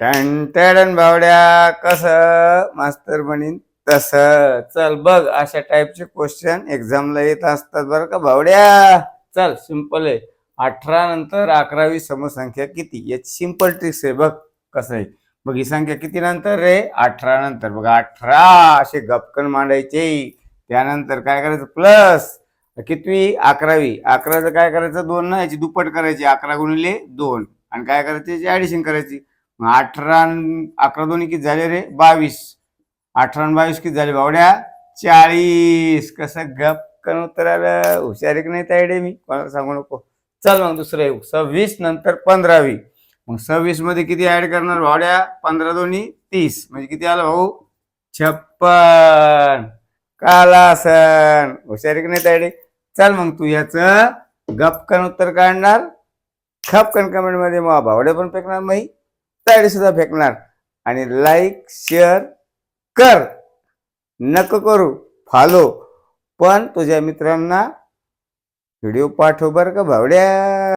Ton ton भावड्या कसं मास्तर म्हणीन तस. चल बघ, अशा टाईपचे क्वेश्चन एक्झामला येत असतात बरं का भावड्या. चल सिंपल आहे. 18 नंतर 11वी समसंख्या किती, याची सिंपल ट्रिक्स आहे बघ. कसं आहे बघ, ही संख्या किती नंतर रे, 18 नंतर. बघ 18 असे गपकन मांडायचे. त्यानंतर काय करायचं, प्लस कितवी, 11वी. 11चं काय करायचं, 2 ना, याची दुप्पट करायची, 11 गुणिले 2. आणि काय करायचं, याची ऍडिशन करायची. मग 18 11 दोन्ही किती झाले रे, 22. 18 आणि 22 किती झाले भावड्या, 40. कसं गपकन उत्तर आलं. हुशारी की नाही तायडे, मी कोणाला सांगू नको. चल मग दुसरं येऊ, 26 नंतर 15वी. मग 26 मध्ये किती ऍड करणार भावड्या, 15 दोन्ही 30, म्हणजे किती आलं भाऊ, 56. कालासन. हुशारी की नाही तायडे. चल मग तू याच गपकन उत्तर काढणार, खपकन कमेंट मध्ये मग भावडे पण फेकणार, मग तायडे सुद्धा फेकणार. आणि लाईक शेअर कर, नको करू फॉलो, पण तुझ्या मित्रांना व्हिडिओ पाठव बरं का भावड्या.